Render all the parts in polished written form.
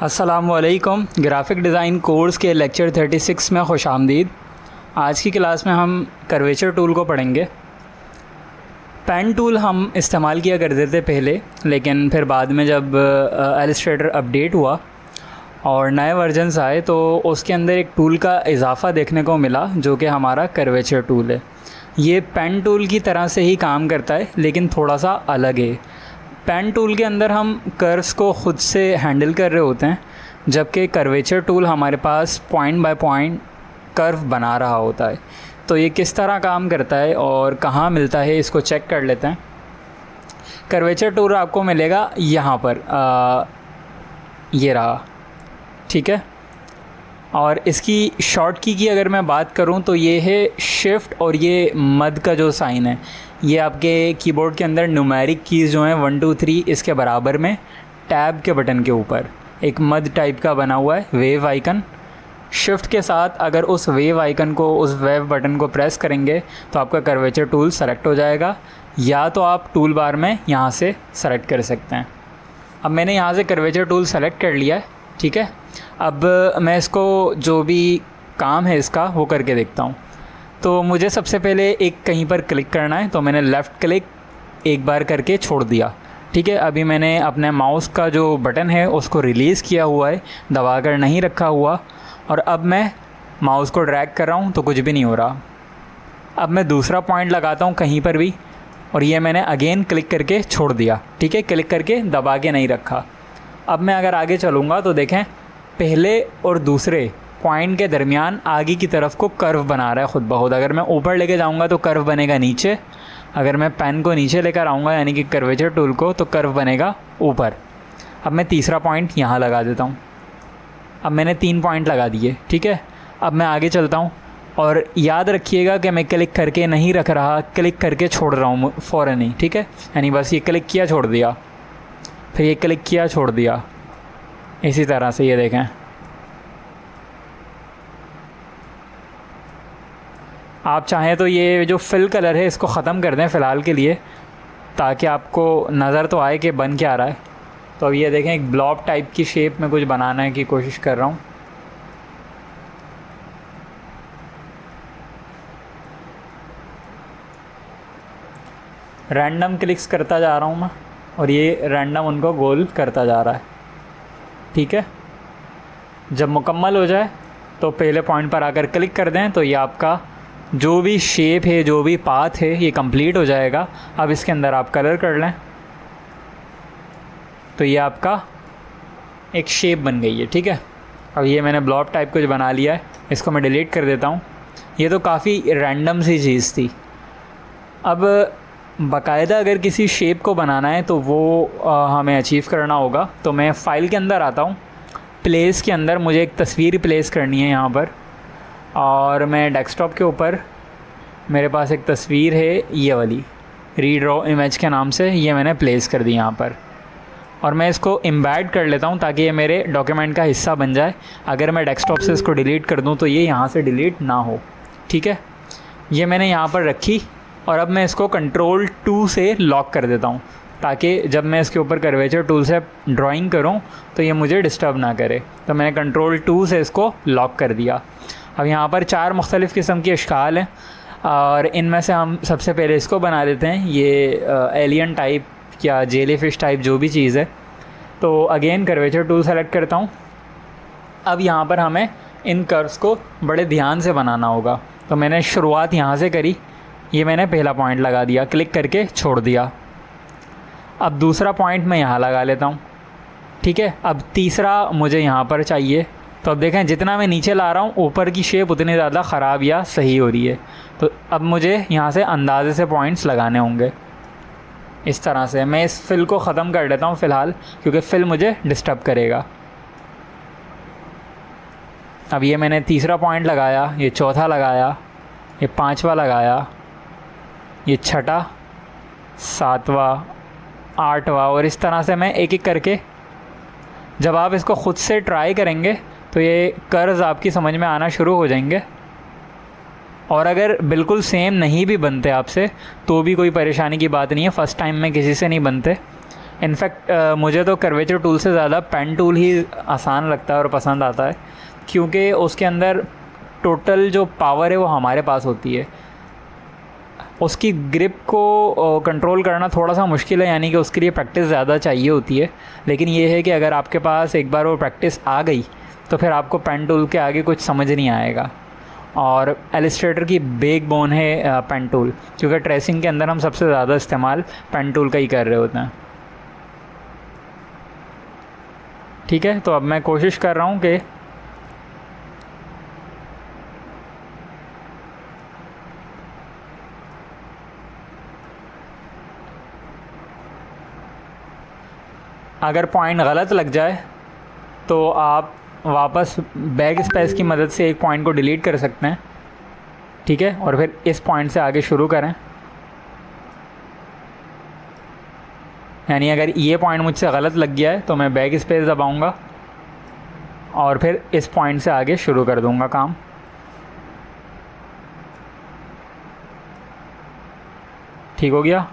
अस्सलामुअलैकुम। Graphic design course के lecture 36 में खुश आमदीद। आज की क्लास में हम कर्वेचर टूल को पढ़ेंगे। पेन टूल हम इस्तेमाल किया करते थे पहले, लेकिन फिर बाद में जब इलस्ट्रेटर अपडेट हुआ और नए वर्जन्स आए तो उसके अंदर एक टूल का इजाफ़ा देखने को मिला जो कि हमारा कर्वेचर टूल है। ये पेन टूल की तरह से ही काम करता है लेकिन थोड़ा सा अलग है। पेन टूल के अंदर हम कर्व्स को ख़ुद से हैंडल कर रहे होते हैं, जबकि कर्वेचर टूल हमारे पास पॉइंट बाय पॉइंट कर्व बना रहा होता है। तो ये किस तरह काम करता है और कहाँ मिलता है इसको चेक कर लेते हैं। कर्वेचर टूल आपको मिलेगा यहाँ पर, ये रहा, ठीक है। और इसकी शॉर्ट की अगर मैं बात करूँ तो ये है शिफ्ट और ये मद का जो साइन है, ये आपके कीबोर्ड के अंदर न्यूमेरिक कीज़ जो हैं 1 2 3 इसके बराबर में टैब के बटन के ऊपर एक मद टाइप का बना हुआ है वेव आइकन। शिफ्ट के साथ अगर उस वेव आइकन को, उस वेव बटन को प्रेस करेंगे तो आपका कर्वेचर टूल सेलेक्ट हो जाएगा, या तो आप टूल बार में यहाँ से सेलेक्ट कर सकते हैं। अब मैंने यहाँ से कर्वेचर टूल सेलेक्ट कर लिया है, ठीक है। अब मैं इसको जो भी काम है इसका वो करके देखता हूँ। तो मुझे सबसे पहले एक कहीं पर क्लिक करना है, तो मैंने लेफ़्ट क्लिक एक बार करके छोड़ दिया, ठीक है। अभी मैंने अपने माउस का जो बटन है उसको रिलीज़ किया हुआ है, दबा कर नहीं रखा हुआ, और अब मैं माउस को ड्रैग कर रहा हूँ तो कुछ भी नहीं हो रहा। अब मैं दूसरा पॉइंट लगाता हूँ कहीं पर भी, और ये मैंने अगेन क्लिक करके छोड़ दिया, ठीक है, क्लिक करके दबा के नहीं रखा। अब मैं अगर आगे चलूँगा तो देखें पहले और दूसरे पॉइंट के दरमियान आगे की तरफ को कर्व बना रहा है खुद ब खुद। अगर मैं ऊपर लेके जाऊँगा तो कर्व बनेगा नीचे, अगर मैं पेन को नीचे लेकर आऊँगा यानी कि कर्वेचर टूल को, तो कर्व बनेगा ऊपर। अब मैं तीसरा पॉइंट यहाँ लगा देता हूँ। अब मैंने 3 पॉइंट लगा दिए, ठीक है। अब मैं आगे चलता हूँ और याद रखिएगा कि मैं क्लिक करके नहीं रख रहा, क्लिक करके छोड़ रहा हूँ फ़ौरन ही, ठीक है। यानी बस ये क्लिक किया छोड़ दिया, फिर ये क्लिक किया छोड़ दिया, इसी तरह से ये देखें। आप चाहें तो ये जो फिल कलर है इसको ख़त्म कर दें फ़िलहाल के लिए, ताकि आपको नज़र तो आए कि बन क्या रहा है। तो अब ये देखें एक ब्लॉब टाइप की शेप में कुछ बनाने की कोशिश कर रहा हूँ। रैंडम क्लिक्स करता जा रहा हूँ मैं, और ये रैंडम उनको गोल करता जा रहा है, ठीक है। जब मुकम्मल हो जाए तो पहले पॉइंट पर आकर क्लिक कर दें तो ये आपका जो भी शेप है, जो भी पाथ है, ये कंप्लीट हो जाएगा। अब इसके अंदर आप कलर कर लें तो ये आपका एक शेप बन गई है, ठीक है। अब ये मैंने ब्लॉब टाइप कुछ बना लिया है, इसको मैं डिलीट कर देता हूँ। ये तो काफ़ी रैंडम सी चीज़ थी। अब बाकायदा अगर किसी शेप को बनाना है तो वो हमें अचीव करना होगा। तो मैं फ़ाइल के अंदर आता हूँ, प्लेस के अंदर मुझे एक तस्वीर प्लेस करनी है यहाँ पर, और मैं डेस्कटॉप के ऊपर मेरे पास एक तस्वीर है ये वाली, रीड्रॉ इमेज के नाम से, ये मैंने प्लेस कर दी यहाँ पर। और मैं इसको एम्बेड कर लेता हूँ ताकि ये मेरे डॉक्यूमेंट का हिस्सा बन जाए। अगर मैं डेस्कटॉप से इसको डिलीट कर दूँ तो ये यहाँ से डिलीट ना हो, ठीक है। ये मैंने यहाँ पर रखी, और अब मैं इसको कंट्रोल 2 से लॉक कर देता हूँ ताकि जब मैं इसके ऊपर कर्वेचर टूल से ड्राइंग करूँ तो ये मुझे डिस्टर्ब ना करे। तो मैंने कंट्रोल 2 से इसको लॉक कर दिया। अब यहाँ पर 4 मुख्तलिफ़ किस्म की अशकाल हैं, और इनमें से हम सबसे पहले इसको बना देते हैं, ये एलियन टाइप या जेलीफिश टाइप जो भी चीज़ है। तो अगेन कर्वेचर टूल सेलेक्ट करता हूँ। अब यहाँ पर हमें इन कर्व्स को बड़े ध्यान से बनाना होगा। तो मैंने शुरुआत यहाँ से करी, ये मैंने पहला पॉइंट लगा दिया, क्लिक करके छोड़ दिया। अब दूसरा पॉइंट मैं यहाँ लगा लेता हूँ, ठीक है। अब तीसरा मुझे यहाँ पर चाहिए। तो अब देखें जितना मैं नीचे ला रहा हूँ ऊपर की शेप उतनी ज़्यादा ख़राब या सही हो रही है। तो अब मुझे यहाँ से अंदाजे से पॉइंट्स लगाने होंगे। इस तरह से मैं इस फिल को ख़त्म कर देता हूँ फ़िलहाल, क्योंकि फिल मुझे डिस्टर्ब करेगा। अब ये मैंने तीसरा पॉइंट लगाया, ये चौथा लगाया, ये पांचवा लगाया, ये छठा, सातवां, आठवां, और इस तरह से मैं एक एक करके, जब आप इसको ख़ुद से ट्राई करेंगे तो ये कर्व्स आपकी समझ में आना शुरू हो जाएंगे। और अगर बिल्कुल सेम नहीं भी बनते आपसे तो भी कोई परेशानी की बात नहीं है, फ़र्स्ट टाइम में किसी से नहीं बनते। इनफैक्ट मुझे तो कर्वेचर टूल से ज़्यादा पेन टूल ही आसान लगता है और पसंद आता है, क्योंकि उसके अंदर टोटल जो पावर है वो हमारे पास होती है। उसकी ग्रिप को कंट्रोल करना थोड़ा सा मुश्किल है, यानी कि उसके लिए प्रैक्टिस ज़्यादा चाहिए होती है। लेकिन ये है कि अगर आपके पास एक बार वो प्रैक्टिस आ गई तो फिर आपको पेन टूल के आगे कुछ समझ नहीं आएगा। और इलस्ट्रेटर की बैक बोन है पेन टूल, क्योंकि ट्रेसिंग के अंदर हम सबसे ज़्यादा इस्तेमाल पेन टूल का ही कर रहे होते हैं। ठीक है, तो अब मैं कोशिश कर रहा हूँ कि अगर पॉइंट गलत लग जाए तो आप वापस बैक स्पेस की मदद से एक पॉइंट को डिलीट कर सकते हैं। ठीक है, और फिर इस पॉइंट से आगे शुरू करें। यानी अगर ये पॉइंट मुझसे गलत लग गया है तो मैं बैक स्पेस दबाऊंगा और फिर इस पॉइंट से आगे शुरू कर दूंगा काम। ठीक हो गया।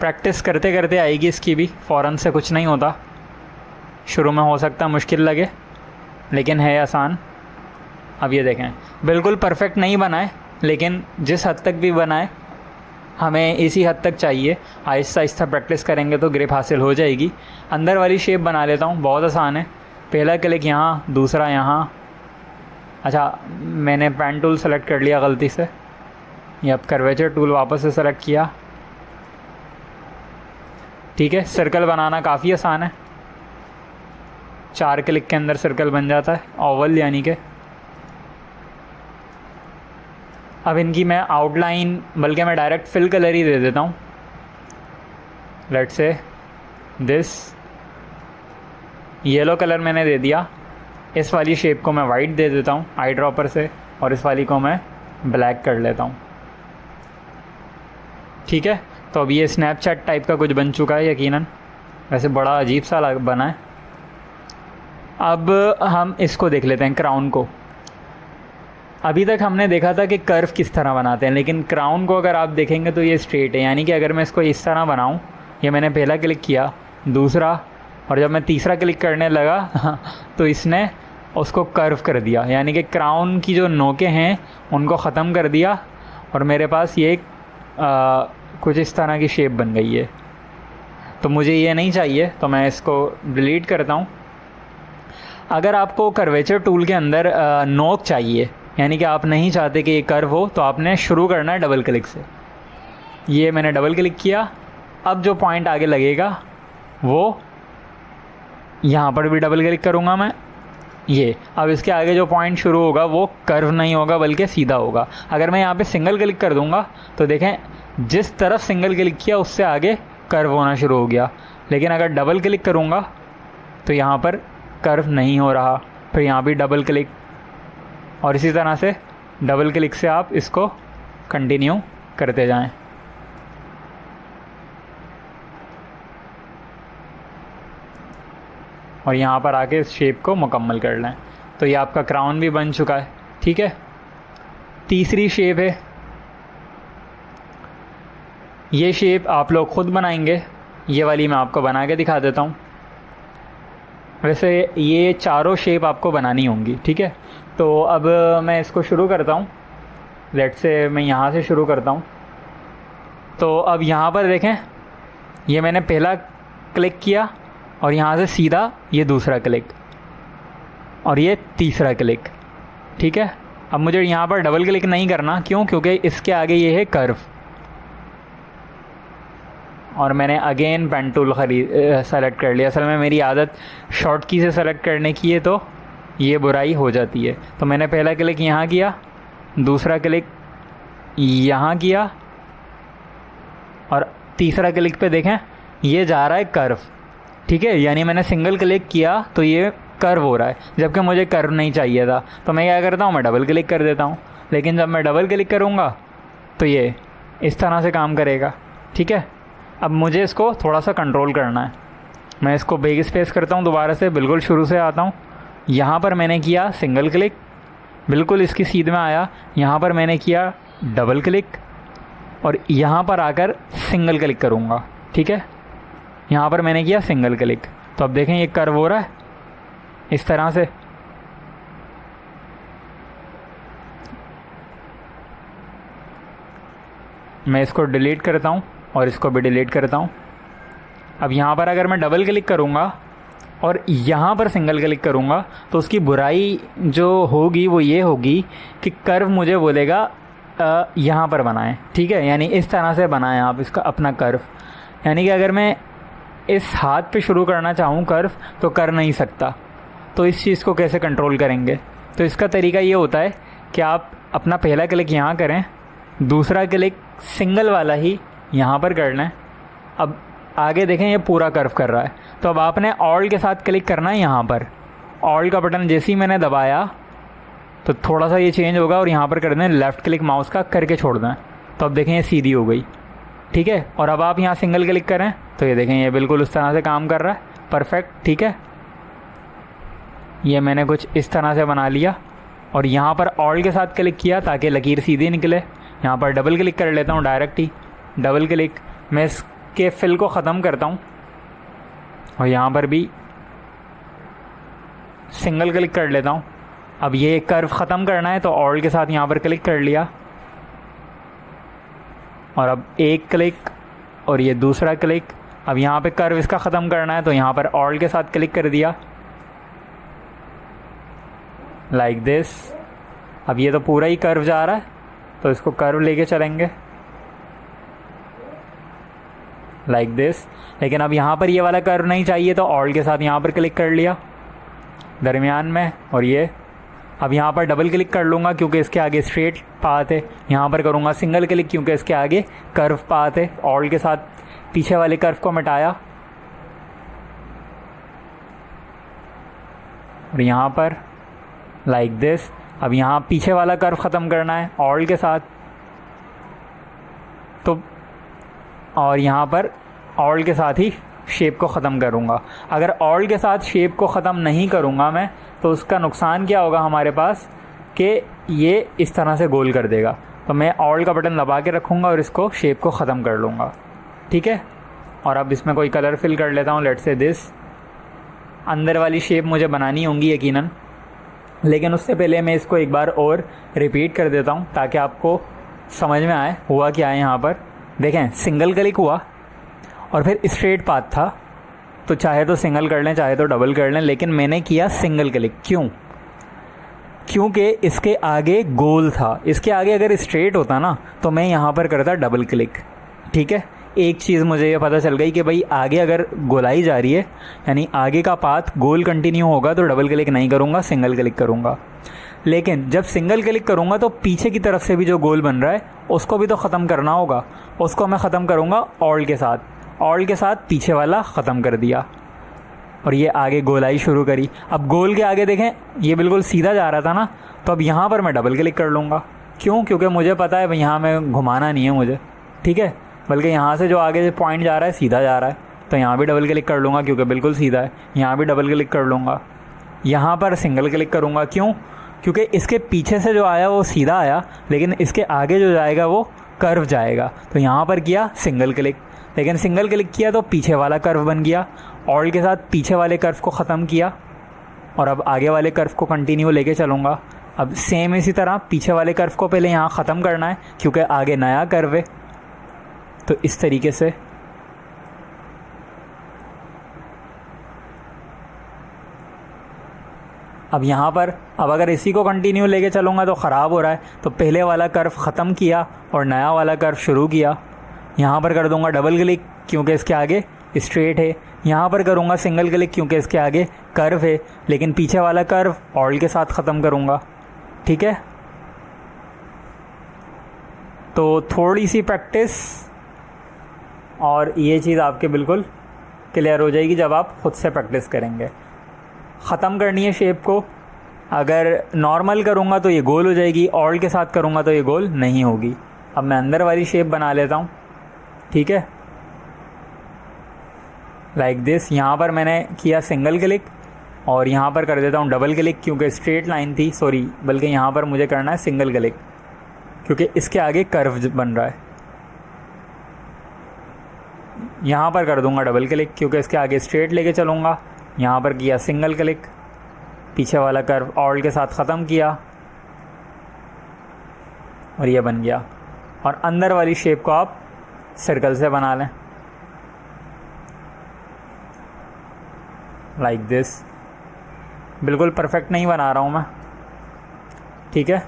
प्रैक्टिस करते करते आएगी इसकी भी, फ़ौरन से कुछ नहीं होता। शुरू में हो सकता है मुश्किल लगे, लेकिन है आसान। अब ये देखें, बिल्कुल परफेक्ट नहीं बनाए, लेकिन जिस हद तक भी बनाए हमें इसी हद तक चाहिए। आहिस्ता आहिस्ता प्रैक्टिस करेंगे तो ग्रिप हासिल हो जाएगी। अंदर वाली शेप बना लेता हूँ, बहुत आसान है। पहला क्लिक यहाँ, दूसरा यहाँ। अच्छा, मैंने पेन टूल सेलेक्ट कर लिया गलती से। ये अब कर्वेचर टूल वापस से सेलेक्ट किया। ठीक है, सर्कल बनाना काफ़ी आसान है। 4 क्लिक के अंदर सर्कल बन जाता है, ओवल यानी कि। अब इनकी मैं आउटलाइन, बल्कि मैं डायरेक्ट फिल कलर ही दे देता हूँ। Let's say this yellow colour मैंने दे दिया। इस वाली शेप को मैं वाइट दे देता हूँ आई ड्रॉपर से, और इस वाली को मैं ब्लैक कर लेता हूँ। ठीक है, तो अब ये स्नैपचैट टाइप का कुछ बन चुका है यकीनन। वैसे बड़ा अजीब सा बना है। अब हम इसको देख लेते हैं, क्राउन को। अभी तक हमने देखा था कि कर्व किस तरह बनाते हैं, लेकिन क्राउन को अगर आप देखेंगे तो ये स्ट्रेट है। यानी कि अगर मैं इसको इस तरह बनाऊं, ये मैंने पहला क्लिक किया, दूसरा, और जब मैं तीसरा क्लिक करने लगा तो इसने उसको कर्व कर दिया। यानी कि क्राउन की जो नोकें हैं उनको ख़त्म कर दिया, और मेरे पास ये कुछ इस तरह की शेप बन गई है। तो मुझे ये नहीं चाहिए, तो मैं इसको डिलीट करता हूँ। अगर आपको कर्वेचर टूल के अंदर नोक चाहिए, यानी कि आप नहीं चाहते कि ये कर्व हो, तो आपने शुरू करना है डबल क्लिक से। ये मैंने डबल क्लिक किया। अब जो पॉइंट आगे लगेगा वो यहाँ पर भी डबल क्लिक करूँगा मैं। ये अब इसके आगे जो पॉइंट शुरू होगा वो कर्व नहीं होगा बल्कि सीधा होगा। अगर मैं यहाँ पे सिंगल क्लिक कर दूँगा तो देखें, जिस तरफ सिंगल क्लिक किया उससे आगे कर्व होना शुरू हो गया। लेकिन अगर डबल क्लिक करूँगा तो यहाँ पर कर्व नहीं हो रहा। फिर यहाँ भी डबल क्लिक, और इसी तरह से डबल क्लिक से आप इसको कंटिन्यू करते जाएं। और यहाँ पर आके इस शेप को मुकम्मल कर लें। तो ये आपका क्राउन भी बन चुका है। ठीक है, तीसरी शेप है। ये शेप आप लोग ख़ुद बनाएंगे, ये वाली मैं आपको बना के दिखा देता हूँ। वैसे ये चारों शेप आपको बनानी होंगी। ठीक है, तो अब मैं इसको शुरू करता हूँ। लेट्स से मैं यहाँ से शुरू करता हूँ। तो अब यहाँ पर देखें, ये मैंने पहला क्लिक किया और यहाँ से सीधा ये दूसरा क्लिक और ये तीसरा क्लिक। ठीक है, अब मुझे यहाँ पर डबल क्लिक नहीं करना। क्यों? क्योंकि इसके आगे ये है कर्व, और मैंने अगेन पेन टूल सेलेक्ट कर लिया। असल में मेरी आदत शॉर्ट की से सेलेक्ट करने की है, तो ये बुराई हो जाती है। तो मैंने पहला क्लिक यहाँ किया, दूसरा क्लिक यहाँ किया, और तीसरा क्लिक पे देखें ये जा रहा है कर्व। ठीक है, यानी मैंने सिंगल क्लिक किया तो ये कर्व हो रहा है, जबकि मुझे कर्व नहीं चाहिए था। तो मैं क्या करता हूँ, मैं डबल क्लिक कर देता हूँ। लेकिन जब मैं डबल क्लिक करूँगा तो ये इस तरह से काम करेगा। ठीक है, अब मुझे इसको थोड़ा सा कंट्रोल करना है। मैं इसको बैक स्पेस करता हूँ, दोबारा से बिल्कुल शुरू से आता हूँ। यहाँ पर मैंने किया सिंगल क्लिक, बिल्कुल इसकी सीध में आया। यहाँ पर मैंने किया डबल क्लिक, और यहाँ पर आकर सिंगल क्लिक करूँगा, ठीक है। यहाँ पर मैंने किया सिंगल क्लिक, तो अब देखें ये कर्व हो रहा है इस तरह से। मैं इसको डिलीट करता हूँ और इसको भी डिलीट करता हूँ। अब यहाँ पर अगर मैं डबल क्लिक करूँगा और यहाँ पर सिंगल क्लिक करूँगा तो उसकी बुराई जो होगी वो ये होगी कि कर्व मुझे बोलेगा यहाँ पर बनाएं, ठीक है। यानी इस तरह से बनाएं आप इसका अपना कर्व। यानी कि अगर मैं इस हाथ पे शुरू करना चाहूँ कर्व तो कर नहीं सकता। तो इस चीज़ को कैसे कंट्रोल करेंगे? तो इसका तरीका ये होता है कि आप अपना पहला क्लिक यहाँ करें, दूसरा क्लिक सिंगल वाला ही यहाँ पर कर लें। अब आगे देखें ये पूरा कर्व कर रहा है, तो अब आपने ऑल के साथ क्लिक करना है यहाँ पर। ऑल का बटन जैसे ही मैंने दबाया तो थोड़ा सा ये चेंज होगा और यहाँ पर कर दें लेफ़्ट क्लिक माउस का करके छोड़ दें, तो अब देखें ये सीधी हो गई, ठीक है। और अब आप यहाँ सिंगल क्लिक करें तो ये देखें ये बिल्कुल उस तरह से काम कर रहा है, परफेक्ट, ठीक है। ये मैंने कुछ इस तरह से बना लिया और यहाँ पर ऑल के साथ क्लिक किया ताकि लकीर सीधी निकले। यहाँ पर डबल क्लिक कर लेता हूँ डायरेक्ट ही, डबल क्लिक। मैं इसके फिल को ख़त्म करता हूँ और यहाँ पर भी सिंगल क्लिक कर लेता हूँ। अब ये कर्व ख़त्म करना है तो ऑल के साथ यहाँ पर क्लिक कर लिया और अब एक क्लिक और ये दूसरा क्लिक। अब यहाँ पे कर्व इसका ख़त्म करना है तो यहाँ पर ऑल के साथ क्लिक कर दिया, लाइक दिस। अब ये तो पूरा ही कर्व जा रहा है तो इसको कर्व लेके चलेंगे लाइक दिस। लेकिन अब यहाँ पर ये वाला कर्व नहीं चाहिए तो ऑल के साथ यहाँ पर क्लिक कर लिया दरमियान में, और ये अब यहाँ पर डबल क्लिक कर लूँगा क्योंकि इसके आगे स्ट्रेट पाथ है। यहाँ पर करूँगा सिंगल क्लिक क्योंकि इसके आगे कर्व पाथ है। ऑल के साथ पीछे वाले कर्व को मिटाया और यहाँ पर लाइक दिस। अब यहाँ पीछे वाला कर्व ख़त्म करना है ऑल के साथ, तो और यहाँ पर ऑल के साथ ही शेप को ख़त्म करूँगा। अगर ऑल के साथ शेप को ख़त्म नहीं करूँगा मैं तो उसका नुकसान क्या होगा हमारे पास कि ये इस तरह से गोल कर देगा। तो मैं ऑल का बटन दबा के रखूँगा और इसको शेप को ख़त्म कर लूँगा, ठीक है। और अब इसमें कोई कलर फिल कर लेता हूँ, लेट्स से दिस। अंदर वाली शेप मुझे बनानी होंगी यकीनन, लेकिन उससे पहले मैं इसको एक बार और रिपीट कर देता हूँ ताकि आपको समझ में आए हुआ क्या है। यहाँ पर देखें सिंगल क्लिक हुआ और फिर स्ट्रेट पाथ था, तो चाहे तो सिंगल कर लें चाहे तो डबल कर लें, लेकिन मैंने किया सिंगल क्लिक। क्यों? क्योंकि इसके आगे गोल था। इसके आगे अगर स्ट्रेट होता ना तो मैं यहाँ पर करता डबल क्लिक, ठीक है। एक चीज़ मुझे ये पता चल गई कि भाई आगे अगर गोलाई जा रही है यानी आगे का पाथ गोल कंटिन्यू होगा तो डबल क्लिक नहीं करूँगा, सिंगल क्लिक करूँगा। लेकिन जब सिंगल क्लिक करूँगा तो पीछे की तरफ से भी जो गोल बन रहा है उसको भी तो ख़त्म करना होगा। उसको मैं ख़त्म करूँगा ऑल के साथ। ऑल के साथ पीछे वाला ख़त्म कर दिया और ये आगे गोलाई शुरू करी। अब गोल के आगे देखें ये बिल्कुल सीधा जा रहा था ना, तो अब यहाँ पर मैं डबल क्लिक कर लूँगा। क्यों? क्योंकि मुझे पता है भाई यहाँ में घुमाना नहीं है मुझे, ठीक है। बल्कि यहाँ से जो आगे पॉइंट जा रहा है सीधा जा रहा है, तो यहाँ भी डबल क्लिक कर लूँगा क्योंकि बिल्कुल सीधा है। यहाँ भी डबल क्लिक कर लूँगा। यहाँ पर सिंगल क्लिक करूँगा। क्यों? क्योंकि इसके पीछे से जो आया वो सीधा आया, लेकिन इसके आगे जो जाएगा वो कर्व जाएगा। तो यहाँ पर किया सिंगल क्लिक, लेकिन सिंगल क्लिक किया तो पीछे वाला कर्व बन गया। ऑल के साथ पीछे वाले कर्व को ख़त्म किया और अब आगे वाले कर्व को कंटिन्यू लेके चलूँगा। अब सेम इसी तरह पीछे वाले कर्व को पहले यहाँ ख़त्म करना है क्योंकि आगे नया कर्व है। तो इस तरीके से अब यहाँ पर अब अगर इसी को कंटिन्यू लेके चलूँगा तो ख़राब हो रहा है, तो पहले वाला कर्व ख़त्म किया और नया वाला कर्व शुरू किया। यहाँ पर कर दूँगा डबल क्लिक क्योंकि इसके आगे स्ट्रेट है। यहाँ पर करूँगा सिंगल क्लिक क्योंकि इसके आगे कर्व है, लेकिन पीछे वाला कर्व ऑल के साथ ख़त्म करूँगा, ठीक है। तो थोड़ी सी प्रैक्टिस और ये चीज़ आपके बिल्कुल क्लियर हो जाएगी जब आप ख़ुद से प्रैक्टिस करेंगे। ख़त्म करनी है शेप को। अगर नॉर्मल करूँगा तो ये गोल हो जाएगी, ऑल के साथ करूँगा तो ये गोल नहीं होगी। अब मैं अंदर वाली शेप बना लेता हूँ, ठीक है, लाइक दिस। यहाँ पर मैंने किया सिंगल क्लिक और यहाँ पर कर देता हूँ डबल क्लिक क्योंकि स्ट्रेट लाइन थी, बल्कि यहाँ पर मुझे करना है सिंगल क्लिक क्योंकि इसके आगे कर्व बन रहा है। यहाँ पर कर दूँगा डबल क्लिक क्योंकि इसके आगे स्ट्रेट लेके चलूँगा। यहाँ पर किया सिंगल क्लिक, पीछे वाला कर्व ऑल्ट के साथ ख़त्म किया और ये बन गया। और अंदर वाली शेप को आप सर्कल से बना लें लाइक दिस। बिल्कुल परफेक्ट नहीं बना रहा हूँ मैं, ठीक है।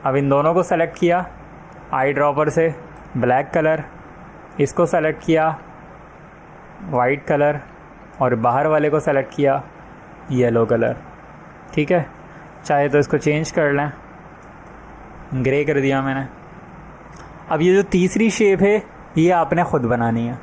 अब इन दोनों को सेलेक्ट किया आई ड्रॉपर से, ब्लैक कलर, इसको सेलेक्ट किया वाइट कलर, और बाहर वाले को सेलेक्ट किया येलो कलर, ठीक है। चाहे तो इसको चेंज कर लें, ग्रे कर दिया मैंने। अब ये जो तीसरी शेप है ये आपने ख़ुद बनानी है,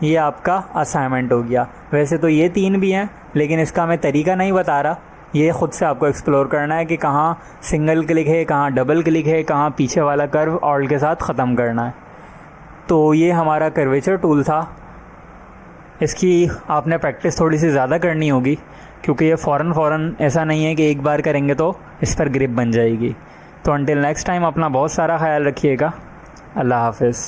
ये आपका असाइनमेंट हो गया। वैसे तो ये 3 भी हैं लेकिन इसका मैं तरीका नहीं बता रहा, ये ख़ुद से आपको एक्सप्लोर करना है कि कहाँ सिंगल क्लिक है, कहाँ डबल क्लिक है, कहाँ पीछे वाला कर्व ऑल्ट के साथ ख़त्म करना है। तो ये हमारा कर्वेचर टूल था। इसकी आपने प्रैक्टिस थोड़ी सी ज़्यादा करनी होगी क्योंकि ये फ़ौरन ऐसा नहीं है कि एक बार करेंगे तो इस पर ग्रिप बन जाएगी। तो अंटिल नेक्स्ट टाइम अपना बहुत सारा ख्याल रखिएगा। अल्लाह हाफ़िज़।